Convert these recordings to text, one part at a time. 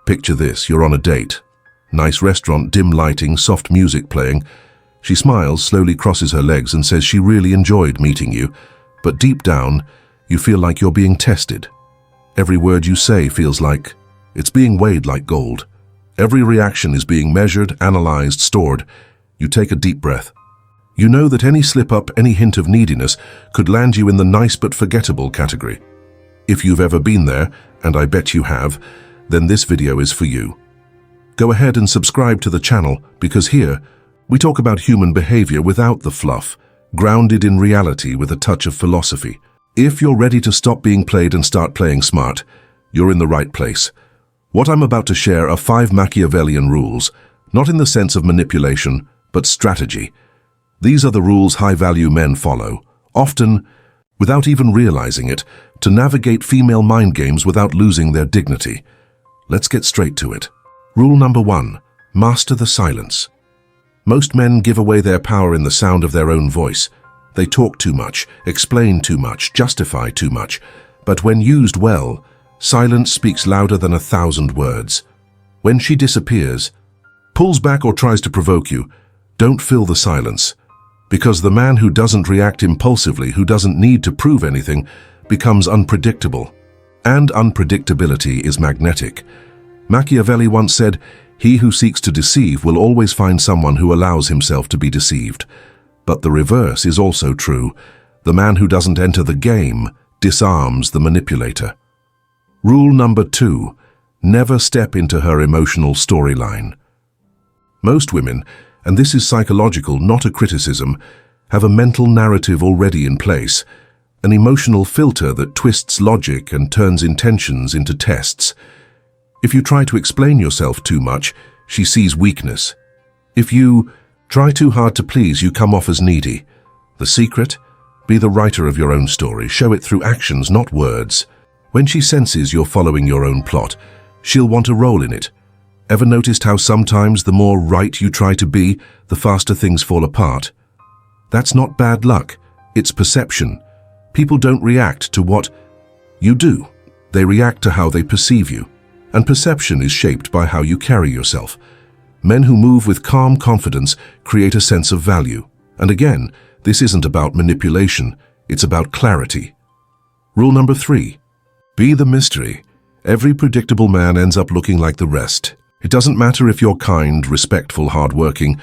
Picture this, you're on a date. Nice restaurant, dim lighting, soft music playing. She smiles, slowly crosses her legs and says she really enjoyed meeting you, but deep down, you feel like you're being tested. Every word you say feels like it's being weighed like gold. Every reaction is being measured, analyzed, stored. You take a deep breath. You know that any slip-up, any hint of neediness could land you in the nice but forgettable category. If you've ever been there, and I bet you have, then this video is for you. Go ahead and subscribe to the channel, because here, we talk about human behavior without the fluff, grounded in reality with a touch of philosophy. If you're ready to stop being played and start playing smart, you're in the right place. What I'm about to share are 5 Machiavellian rules, not in the sense of manipulation, but strategy. These are the rules high-value men follow, often, without even realizing it, to navigate female mind games without losing their dignity. Let's get straight to it. Rule number 1. Master the silence. Most men give away their power in the sound of their own voice. They talk too much, explain too much, justify too much. But when used well, silence speaks louder than 1,000 words. When she disappears, pulls back or tries to provoke you, don't fill the silence. Because the man who doesn't react impulsively, who doesn't need to prove anything, becomes unpredictable. And unpredictability is magnetic. Machiavelli once said, "He who seeks to deceive will always find someone who allows himself to be deceived." But the reverse is also true. The man who doesn't enter the game disarms the manipulator. Rule number 2. Never step into her emotional storyline. Most women, and this is psychological, not a criticism, have a mental narrative already in place, an emotional filter that twists logic and turns intentions into tests. If you try to explain yourself too much, she sees weakness. If you try too hard to please, you come off as needy. The secret? Be the writer of your own story. Show it through actions, not words. When she senses you're following your own plot, she'll want a role in it. Ever noticed how sometimes the more right you try to be, the faster things fall apart? That's not bad luck. It's perception. People don't react to what you do. They react to how they perceive you. And perception is shaped by how you carry yourself. Men who move with calm confidence create a sense of value. And again, this isn't about manipulation, it's about clarity. Rule number 3. Be the mystery. Every predictable man ends up looking like the rest. It doesn't matter if you're kind, respectful, hardworking.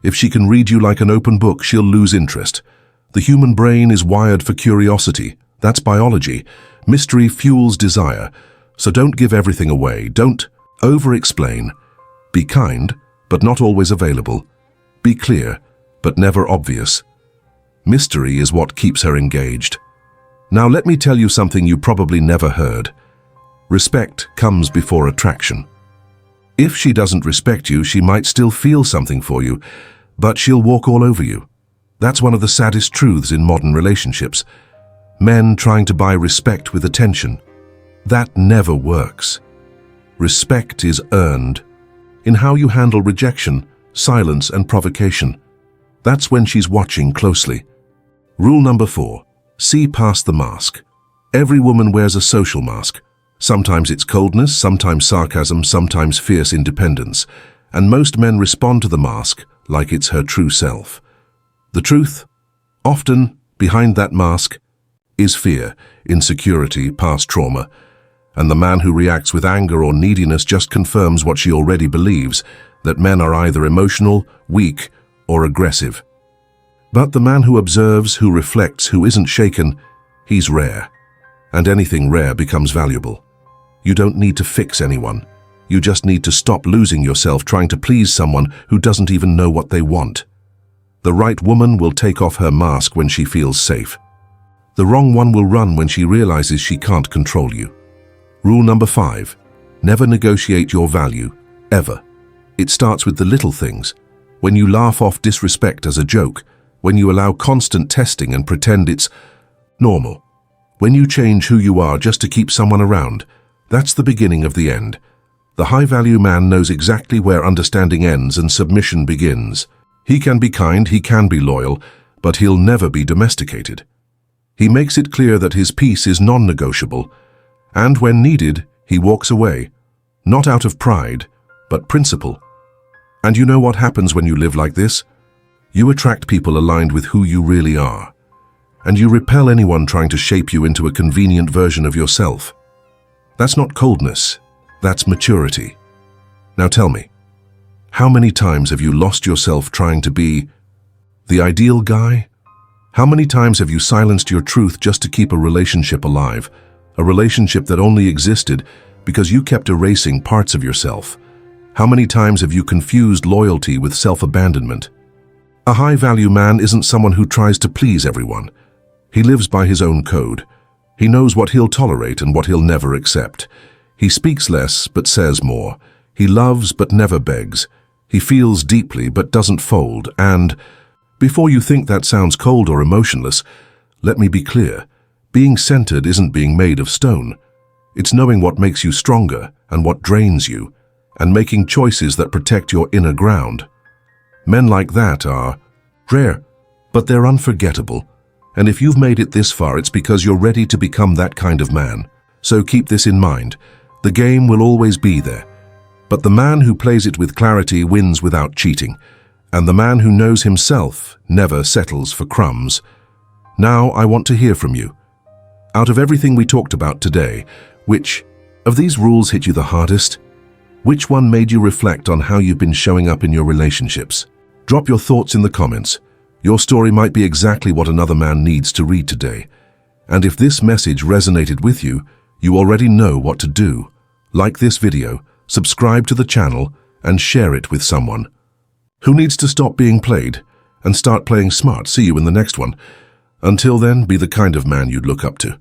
If she can read you like an open book, she'll lose interest. The human brain is wired for curiosity. That's biology. Mystery fuels desire. So don't give everything away. Don't over-explain. Be kind, but not always available. Be clear, but never obvious. Mystery is what keeps her engaged. Now let me tell you something you probably never heard. Respect comes before attraction. If she doesn't respect you, she might still feel something for you, but she'll walk all over you. That's one of the saddest truths in modern relationships. Men trying to buy respect with attention. That never works. Respect is earned in how you handle rejection, silence, and provocation. That's when she's watching closely. Rule number 4. See past the mask. Every woman wears a social mask. Sometimes it's coldness, sometimes sarcasm, sometimes fierce independence. And most men respond to the mask like it's her true self. The truth, often behind that mask, is fear, insecurity, past trauma. And the man who reacts with anger or neediness just confirms what she already believes, that men are either emotional, weak, or aggressive. But the man who observes, who reflects, who isn't shaken, he's rare. And anything rare becomes valuable. You don't need to fix anyone. You just need to stop losing yourself trying to please someone who doesn't even know what they want. The right woman will take off her mask when she feels safe. The wrong one will run when she realizes she can't control you. Rule number 5. Never negotiate your value, ever. It starts with the little things. When you laugh off disrespect as a joke, when you allow constant testing and pretend it's normal. When you change who you are just to keep someone around, that's the beginning of the end. The high-value man knows exactly where understanding ends and submission begins. He can be kind, he can be loyal, but he'll never be domesticated. He makes it clear that his peace is non-negotiable, and when needed, he walks away. Not out of pride, but principle. And you know what happens when you live like this? You attract people aligned with who you really are. And you repel anyone trying to shape you into a convenient version of yourself. That's not coldness, that's maturity. Now tell me, how many times have you lost yourself trying to be the ideal guy? How many times have you silenced your truth just to keep a relationship alive? A relationship that only existed because you kept erasing parts of yourself. How many times have you confused loyalty with self-abandonment? A high-value man isn't someone who tries to please everyone. He lives by his own code. He knows what he'll tolerate and what he'll never accept. He speaks less but says more. He loves but never begs. He feels deeply but doesn't fold. And before you think that sounds cold or emotionless, let me be clear. Being centered isn't being made of stone. It's knowing what makes you stronger and what drains you, and making choices that protect your inner ground. Men like that are rare, but they're unforgettable. And if you've made it this far, it's because you're ready to become that kind of man. So keep this in mind. The game will always be there. But the man who plays it with clarity wins without cheating. And the man who knows himself never settles for crumbs. Now I want to hear from you. Out of everything we talked about today, which of these rules hit you the hardest? Which one made you reflect on how you've been showing up in your relationships? Drop your thoughts in the comments. Your story might be exactly what another man needs to read today. And if this message resonated with you, you already know what to do. Like this video, subscribe to the channel, and share it with someone. Who needs to stop being played and start playing smart? See you in the next one. Until then, be the kind of man you'd look up to.